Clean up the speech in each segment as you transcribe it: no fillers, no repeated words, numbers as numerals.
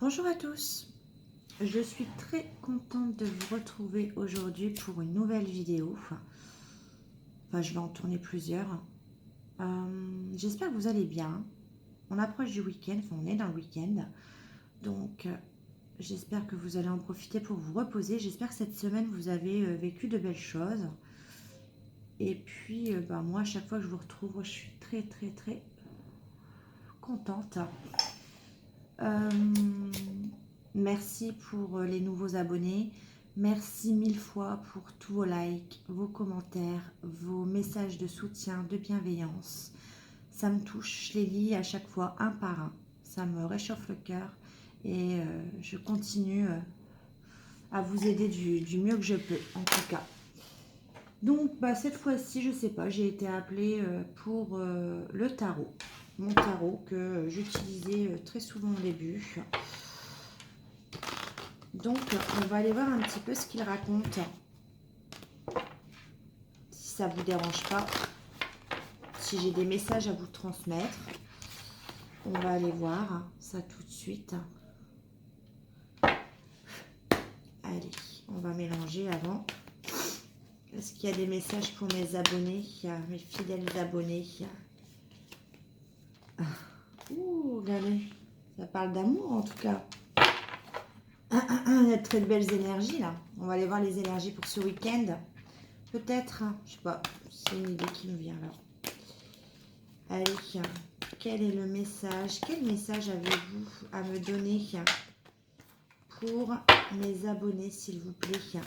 Bonjour à tous, je suis très contente de vous retrouver aujourd'hui pour une nouvelle vidéo. Enfin, je vais en tourner plusieurs. J'espère que vous allez bien. On approche du week-end, enfin on est dans le week-end. Donc j'espère que vous allez en profiter pour vous reposer. J'espère que cette semaine vous avez vécu de belles choses. Et puis moi à chaque fois que je vous retrouve, je suis très contente. Merci pour les nouveaux abonnés. Merci mille fois pour tous vos likes, vos commentaires, vos messages de soutien, de bienveillance. Ça me touche, je les lis à chaque fois un par un. Ça me réchauffe le cœur et je continue à vous aider du mieux que je peux, en tout cas. Donc cette fois-ci, je sais pas, j'ai été appelée pour le tarot. Mon tarot que j'utilisais très souvent au début. Donc, on va aller voir un petit peu ce qu'il raconte. Si ça ne vous dérange pas. Si j'ai des messages à vous transmettre. On va aller voir ça tout de suite. Allez, on va mélanger avant. Est-ce qu'il y a des messages pour mes abonnés, mes fidèles abonnés? Ouh, regardez. Ça parle d'amour en tout cas. Il y a de très belles énergies là. On va aller voir les énergies pour ce week-end. Peut-être, je sais pas, c'est une idée qui me vient là. Allez, quel est le message? Quel message avez-vous à me donner pour mes abonnés, s'il vous plaît?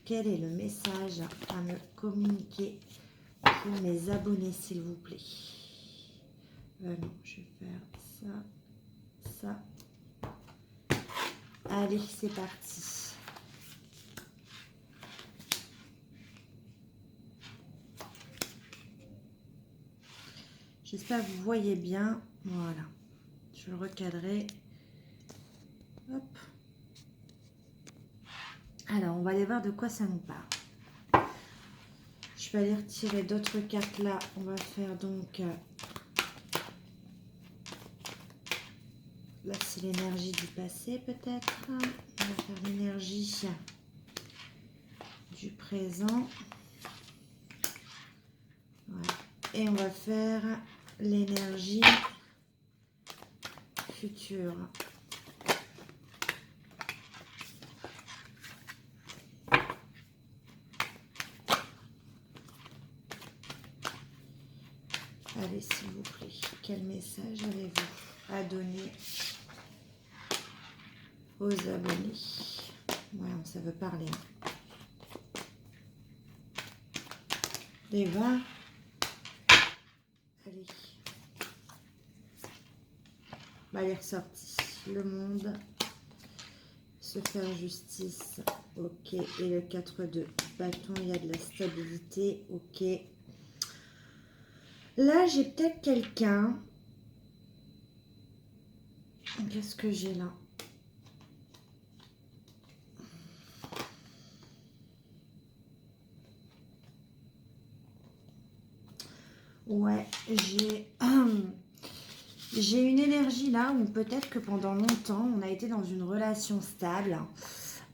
Quel est le message à me communiquer pour mes abonnés, s'il vous plaît? Non, je vais faire ça. Allez, c'est parti. J'espère que vous voyez bien. Voilà. Je vais le recadrer. Hop. Alors, on va aller voir de quoi ça nous parle. Je vais aller retirer d'autres cartes là. On va faire donc... là, c'est l'énergie du passé peut-être. On va faire l'énergie du présent. Voilà. Et on va faire l'énergie future. Allez, s'il vous plaît, quel message avez-vous à donner aux abonnés? Ouais, ça veut parler. Les 20. Allez. Elle est ressortie. Le monde. Se faire justice. Ok. Et le 4 de bâton, il y a de la stabilité. Ok. Là, j'ai peut-être quelqu'un. Qu'est-ce que j'ai là? Ouais, j'ai une énergie là où peut-être que pendant longtemps, on a été dans une relation stable.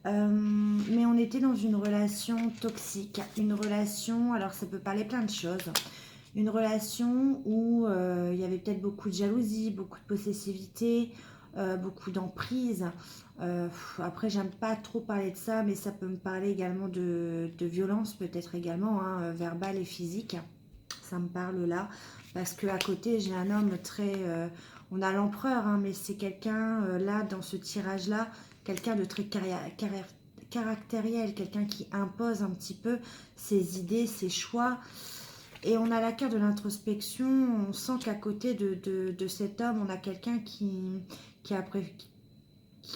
Mais on était dans une relation toxique. Une relation, alors ça peut parler plein de choses. Une relation où il y avait peut-être beaucoup de jalousie, beaucoup de possessivité, beaucoup d'emprise. Après, j'aime pas trop parler de ça, mais ça peut me parler également de violence, peut-être également, hein, verbale et physique. Ça me parle là, parce que à côté, j'ai un homme très... on a l'empereur, hein, mais c'est quelqu'un, là, dans ce tirage-là, quelqu'un de très caractériel, quelqu'un qui impose un petit peu ses idées, ses choix. Et on a la carte de l'introspection. On sent qu'à côté de cet homme, on a quelqu'un qui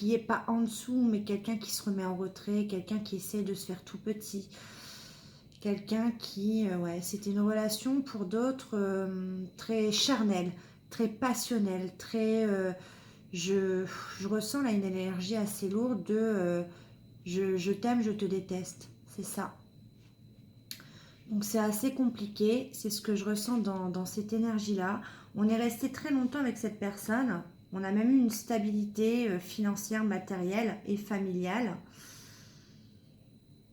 est pas en dessous, mais quelqu'un qui se remet en retrait, quelqu'un qui essaie de se faire tout petit. Quelqu'un qui, ouais, c'était une relation pour d'autres très charnelle, très passionnelle, très... je ressens là une énergie assez lourde de je t'aime, je te déteste. C'est ça. Donc c'est assez compliqué, c'est ce que je ressens dans cette énergie-là. On est resté très longtemps avec cette personne. On a même eu une stabilité financière, matérielle et familiale.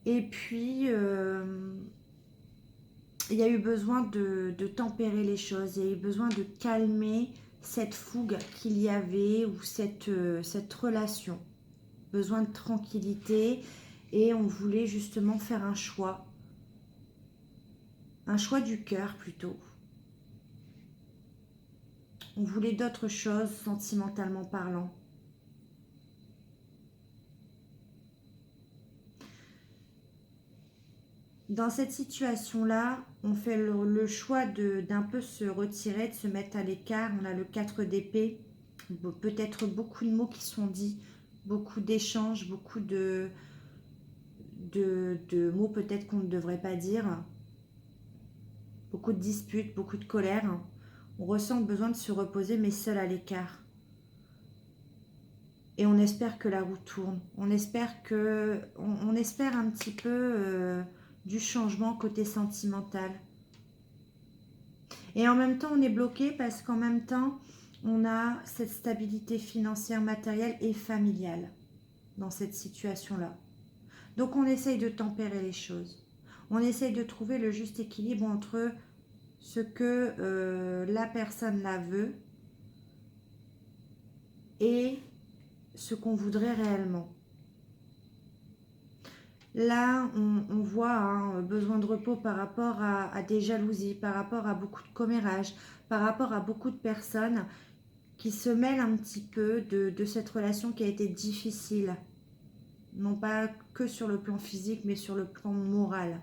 Et puis, il y a eu besoin de tempérer les choses. Il y a eu besoin de calmer cette fougue qu'il y avait ou cette relation. Besoin de tranquillité. Et on voulait justement faire un choix. Un choix du cœur plutôt. On voulait d'autres choses sentimentalement parlant. Dans cette situation-là, on fait le choix d'un peu se retirer, de se mettre à l'écart. On a le 4 d'épée, peut-être beaucoup de mots qui sont dits, beaucoup d'échanges, beaucoup de mots peut-être qu'on ne devrait pas dire, beaucoup de disputes, beaucoup de colère. On ressent le besoin de se reposer, mais seul à l'écart. Et on espère que la roue tourne. On espère un petit peu du changement côté sentimental. Et en même temps, on est bloqué parce qu'en même temps, on a cette stabilité financière, matérielle et familiale dans cette situation-là. Donc, on essaye de tempérer les choses. On essaye de trouver le juste équilibre entre ce que la personne la veut et ce qu'on voudrait réellement. Là, on voit besoin de repos par rapport à des jalousies, par rapport à beaucoup de commérages, par rapport à beaucoup de personnes qui se mêlent un petit peu de cette relation qui a été difficile. Non pas que sur le plan physique, mais sur le plan moral.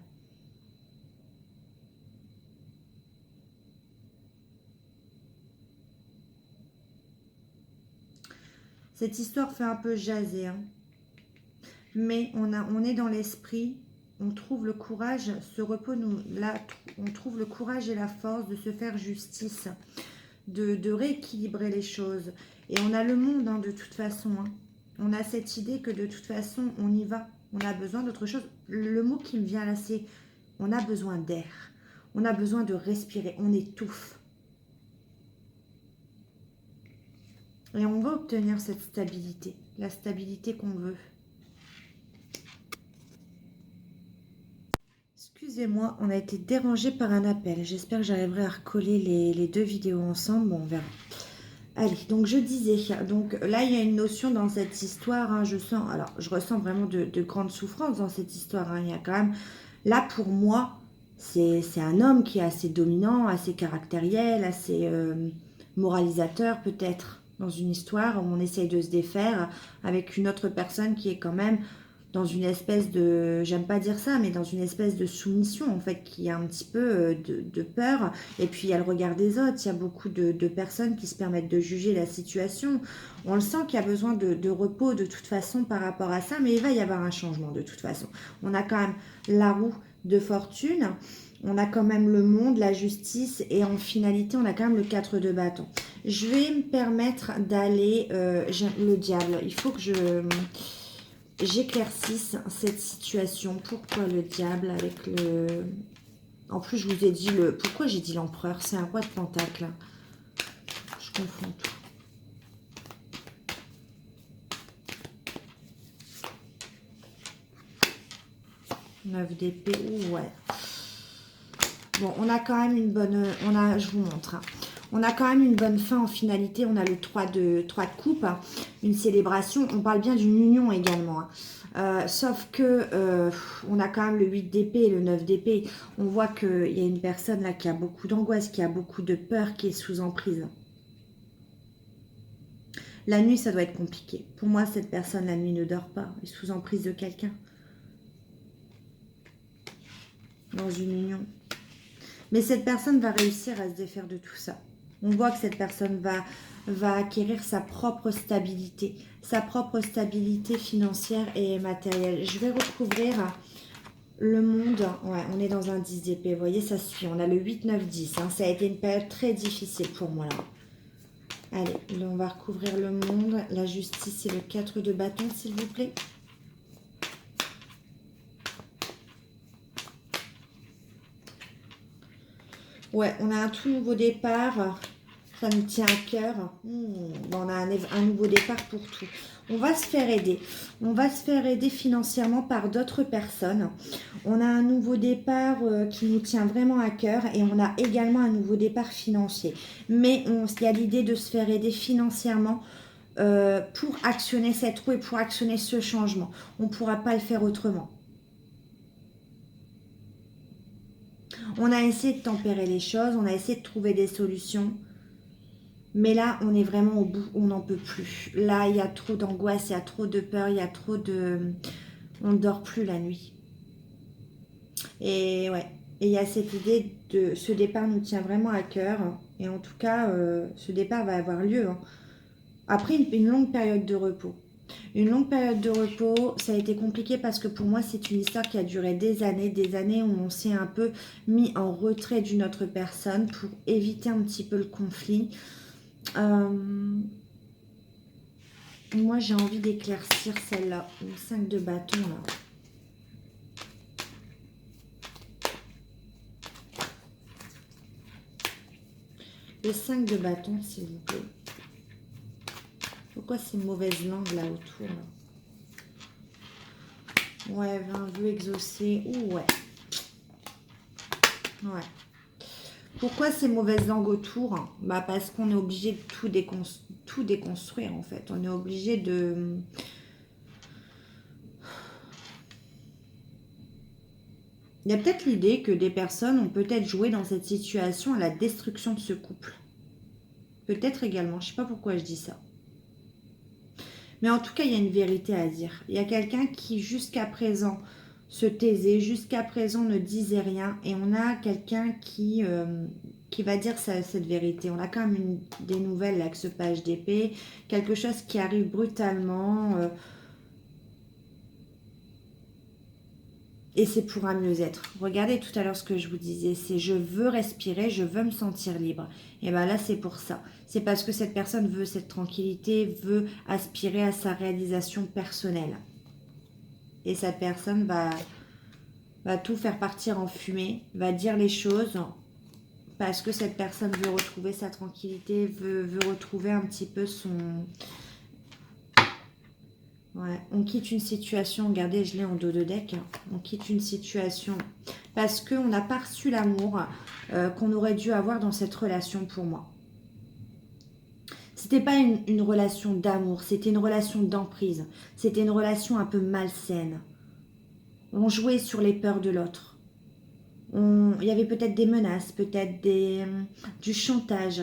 Cette histoire fait un peu jaser, hein. Mais on est dans l'esprit, on trouve le courage, ce repos, on trouve le courage et la force de se faire justice, de rééquilibrer les choses. Et on a le monde, hein, de toute façon. Hein. On a cette idée que de toute façon, on y va. On a besoin d'autre chose. Le mot qui me vient là, c'est on a besoin d'air. On a besoin de respirer. On étouffe. Et on va obtenir cette stabilité. La stabilité qu'on veut. Excusez-moi, on a été dérangé par un appel. J'espère que j'arriverai à recoller les deux vidéos ensemble. Bon, on verra. Allez, donc je disais, donc là il y a une notion dans cette histoire, hein, je ressens vraiment de grandes souffrances dans cette histoire, hein, il y a quand même, là pour moi, c'est un homme qui est assez dominant, assez caractériel, assez moralisateur peut-être, dans une histoire où on essaye de se défaire avec une autre personne qui est quand même dans une espèce de, j'aime pas dire ça, mais dans une espèce de soumission en fait, qui a un petit peu de peur. Et puis il y a le regard des autres, il y a beaucoup de personnes qui se permettent de juger la situation. On le sent qu'il y a besoin de repos de toute façon par rapport à ça, mais il va y avoir un changement de toute façon. On a quand même la roue de fortune, on a quand même le monde, la justice, et en finalité, on a quand même le 4 de bâton. Je vais me permettre d'aller, le diable, il faut que j'éclaircisse cette situation. Pourquoi le diable avec le... En plus, je vous ai dit le... Pourquoi j'ai dit l'empereur? C'est un roi de pentacle. Je confonds tout. Neuf d'épée. Ouais. Bon, on a quand même une bonne... je vous montre. Hein. On a quand même une bonne fin en finalité. On a le 3 de coupe. Hein. Une célébration. On parle bien d'une union également. Hein. Sauf que on a quand même le 8 d'épée et le 9 d'épée. On voit qu'il y a une personne là qui a beaucoup d'angoisse, qui a beaucoup de peur, qui est sous emprise. La nuit, ça doit être compliqué. Pour moi, cette personne, la nuit, ne dort pas. Elle est sous emprise de quelqu'un. Dans une union. Mais cette personne va réussir à se défaire de tout ça. On voit que cette personne va acquérir sa propre stabilité financière et matérielle. Je vais recouvrir le monde. Ouais, on est dans un 10 d'épée. Vous voyez, ça suit. On a le 8, 9, 10. Hein. Ça a été une période très difficile pour moi là. Allez, là, on va recouvrir le monde, la justice et le 4 de bâton, s'il vous plaît. Ouais, on a un tout nouveau départ. Ça nous tient à cœur. On a un nouveau départ pour tout. On va se faire aider. On va se faire aider financièrement par d'autres personnes. On a un nouveau départ qui nous tient vraiment à cœur. Et on a également un nouveau départ financier. Mais il y a l'idée de se faire aider financièrement pour actionner cette roue et pour actionner ce changement. On ne pourra pas le faire autrement. On a essayé de tempérer les choses, on a essayé de trouver des solutions. Mais là, on est vraiment au bout, on n'en peut plus. Là, il y a trop d'angoisse, il y a trop de peur, il y a trop de... On ne dort plus la nuit. Et ouais, et il y a cette idée de... Ce départ nous tient vraiment à cœur. Et en tout cas, ce départ va avoir lieu. Après une longue période de repos. Une longue période de repos, ça a été compliqué parce que pour moi, c'est une histoire qui a duré des années où on s'est un peu mis en retrait d'une autre personne pour éviter un petit peu le conflit. Moi, j'ai envie d'éclaircir celle-là, le 5 de bâton, là. Le 5 de bâton, s'il vous plaît. Pourquoi ces mauvaises langues là autour là? Ouais, 20 vœux exaucés. Ouh, ouais. Ouais. Pourquoi ces mauvaises langues autour? Bah parce qu'on est obligé de tout déconstruire en fait. On est obligé de... Il y a peut-être l'idée que des personnes ont peut-être joué dans cette situation à la destruction de ce couple. Peut-être également. Je ne sais pas pourquoi je dis ça. Mais en tout cas, il y a une vérité à dire. Il y a quelqu'un qui, jusqu'à présent, se taisait, jusqu'à présent, ne disait rien. Et on a quelqu'un qui va dire cette vérité. On a quand même des nouvelles là, avec ce page d'épée. Quelque chose qui arrive brutalement. Et c'est pour un mieux-être. Regardez tout à l'heure ce que je vous disais. C'est je veux respirer, je veux me sentir libre. Et bien là, c'est pour ça. C'est parce que cette personne veut cette tranquillité, veut aspirer à sa réalisation personnelle. Et cette personne va tout faire partir en fumée, va dire les choses parce que cette personne veut retrouver sa tranquillité, veut retrouver un petit peu son... Ouais, on quitte une situation, regardez, je l'ai en dos de deck, on quitte une situation parce qu'on n'a pas reçu l'amour qu'on aurait dû avoir dans cette relation pour moi. C'était pas une relation d'amour, c'était une relation d'emprise, c'était une relation un peu malsaine. On jouait sur les peurs de l'autre. Il y avait peut-être des menaces, peut-être du chantage.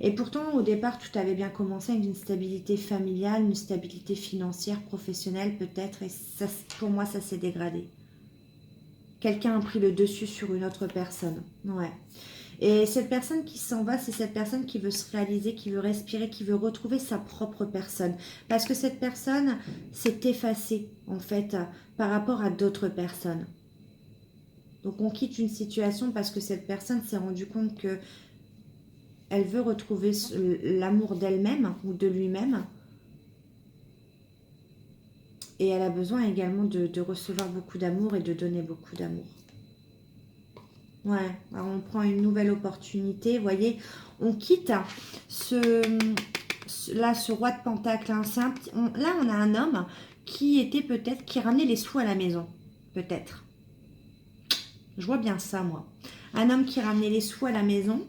Et pourtant, au départ, tout avait bien commencé avec une stabilité familiale, une stabilité financière, professionnelle peut-être. Et ça, pour moi, ça s'est dégradé. Quelqu'un a pris le dessus sur une autre personne. Ouais. Et cette personne qui s'en va, c'est cette personne qui veut se réaliser, qui veut respirer, qui veut retrouver sa propre personne. Parce que cette personne s'est effacée, en fait, par rapport à d'autres personnes. Donc, on quitte une situation parce que cette personne s'est rendue compte que elle veut retrouver l'amour d'elle-même ou de lui-même. Et elle a besoin également de recevoir beaucoup d'amour et de donner beaucoup d'amour. Ouais, alors on prend une nouvelle opportunité. Vous voyez, on quitte ce roi de pentacle. Hein, là, on a un homme qui ramenait les sous à la maison. Peut-être. Je vois bien ça, moi. Un homme qui ramenait les sous à la maison.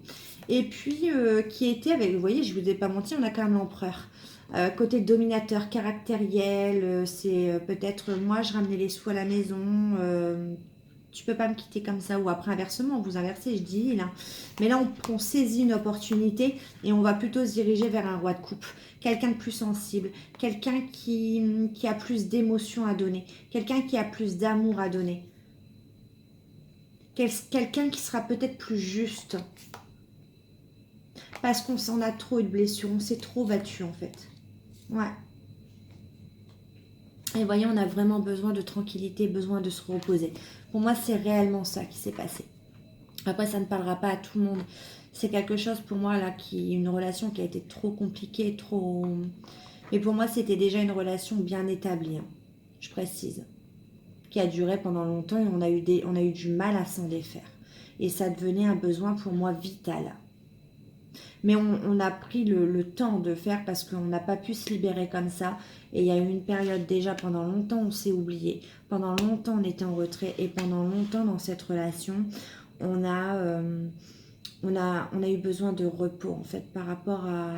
Et puis, qui était avec, vous voyez, je ne vous ai pas menti, on a quand même l'empereur. Côté dominateur, caractériel, c'est peut-être moi, je ramenais les sous à la maison, tu peux pas me quitter comme ça. Ou après, inversement, vous inversez, je dis, là. Mais là, on saisit une opportunité et on va plutôt se diriger vers un roi de coupe. Quelqu'un de plus sensible, quelqu'un qui a plus d'émotions à donner, quelqu'un qui a plus d'amour à donner. Quelqu'un qui sera peut-être plus juste. Parce qu'on s'en a trop eu de blessures, on s'est trop battu en fait. Ouais. Et voyez, on a vraiment besoin de tranquillité, besoin de se reposer. Pour moi, c'est réellement ça qui s'est passé. Après, ça ne parlera pas à tout le monde. C'est quelque chose pour moi là, une relation qui a été trop compliquée, trop... Mais pour moi, c'était déjà une relation bien établie, hein, je précise. Qui a duré pendant longtemps et on a eu du mal à s'en défaire. et ça devenait un besoin pour moi vital. Mais on a pris le temps de faire parce qu'on n'a pas pu se libérer comme ça. Et il y a eu une période déjà, pendant longtemps, on s'est oublié. Pendant longtemps, on était en retrait. Et pendant longtemps, dans cette relation, on a, on a eu besoin de repos, en fait, par rapport à...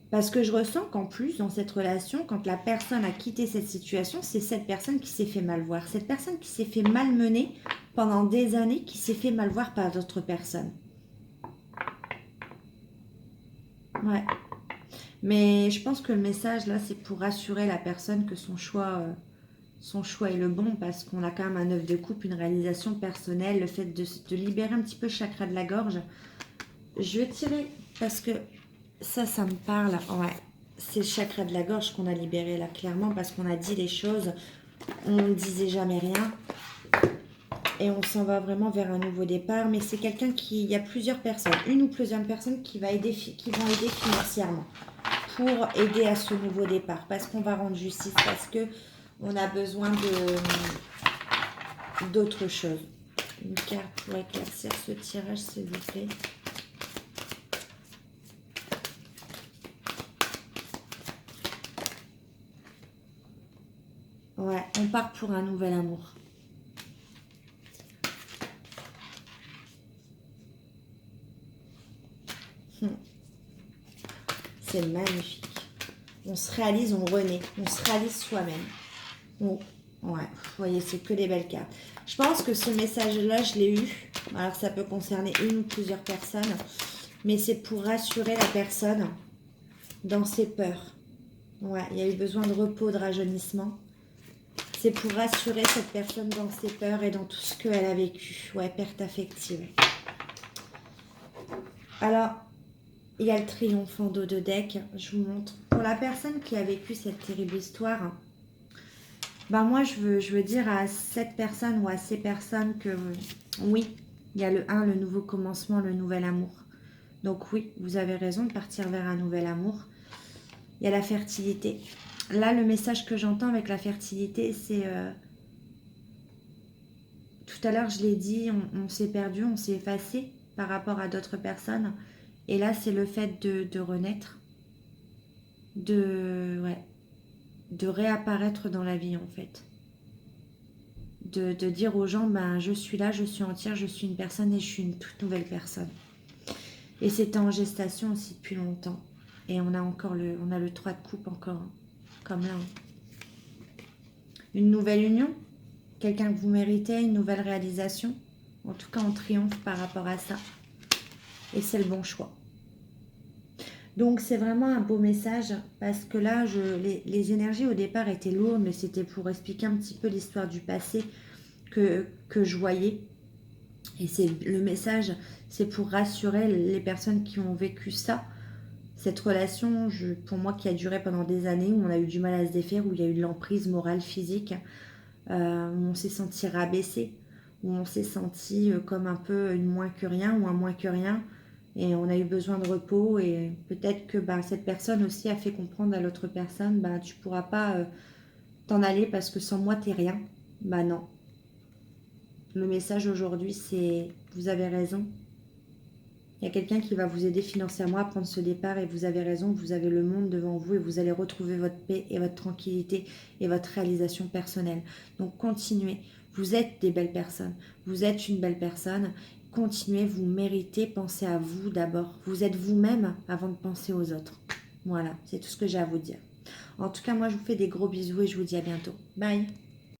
Parce que je ressens qu'en plus, dans cette relation, quand la personne a quitté cette situation, c'est cette personne qui s'est fait mal voir. Cette personne qui s'est fait malmener pendant des années, qui s'est fait mal voir par d'autres personnes. Ouais. Mais je pense que le message, là, c'est pour rassurer la personne que son choix est le bon, parce qu'on a quand même un œuf de coupe, une réalisation personnelle, le fait de libérer un petit peu le chakra de la gorge. Je vais tirer, parce que ça me parle. Ouais, c'est le chakra de la gorge qu'on a libéré, là, clairement, parce qu'on a dit les choses, on ne disait jamais rien, et on s'en va vraiment vers un nouveau départ. Mais c'est quelqu'un qui... Il y a plusieurs personnes, une ou plusieurs personnes qui vont aider financièrement pour aider à ce nouveau départ, parce qu'on va rendre justice, parce que on a besoin d'autre chose. Une carte pour éclaircir ce tirage, s'il vous plaît. Ouais, on part pour un nouvel amour. C'est magnifique. On se réalise, on renaît. On se réalise soi-même. Ouais, vous voyez, c'est que des belles cartes. Je pense que ce message-là, je l'ai eu. Alors, ça peut concerner une ou plusieurs personnes. Mais c'est pour rassurer la personne dans ses peurs. Ouais, il y a eu besoin de repos, de rajeunissement. C'est pour rassurer cette personne dans ses peurs et dans tout ce qu'elle a vécu. Ouais, perte affective. Alors, il y a le triomphe en dos de deck. Je vous montre. Pour la personne qui a vécu cette terrible histoire, ben moi, je veux dire à cette personne ou à ces personnes que oui, il y a le 1, le nouveau commencement, le nouvel amour. Donc oui, vous avez raison de partir vers un nouvel amour. Il y a la fertilité. Là, le message que j'entends avec la fertilité, c'est... tout à l'heure, je l'ai dit, on s'est perdu, on s'est effacé par rapport à d'autres personnes. Et là, c'est le fait de renaître, de réapparaître dans la vie, en fait. De dire aux gens, ben, je suis là, je suis entière, je suis une personne et je suis une toute nouvelle personne. Et c'était en gestation aussi depuis longtemps. Et on a encore le 3 de coupe encore, hein, comme là. Une nouvelle union, quelqu'un que vous méritez, une nouvelle réalisation. En tout cas, on triomphe par rapport à ça. Et c'est le bon choix. Donc, c'est vraiment un beau message parce que là, les énergies au départ étaient lourdes, mais c'était pour expliquer un petit peu l'histoire du passé que je voyais. Et c'est le message, c'est pour rassurer les personnes qui ont vécu ça. Cette relation, pour moi, qui a duré pendant des années, où on a eu du mal à se défaire, où il y a eu de l'emprise morale, physique, où on s'est senti rabaissé, où on s'est senti comme un peu une moins que rien ou un moins que rien, et on a eu besoin de repos, et peut-être que cette personne aussi a fait comprendre à l'autre personne, tu pourras pas t'en aller parce que sans moi, t'es rien. Non. Le message aujourd'hui, c'est vous avez raison. Il y a quelqu'un qui va vous aider financièrement à prendre ce départ et vous avez raison, vous avez le monde devant vous et vous allez retrouver votre paix et votre tranquillité et votre réalisation personnelle. Donc continuez, vous êtes des belles personnes, vous êtes une belle personne, continuez, vous méritez, pensez à vous d'abord. Vous êtes vous-même avant de penser aux autres. Voilà, c'est tout ce que j'ai à vous dire. En tout cas, moi je vous fais des gros bisous et je vous dis à bientôt. Bye.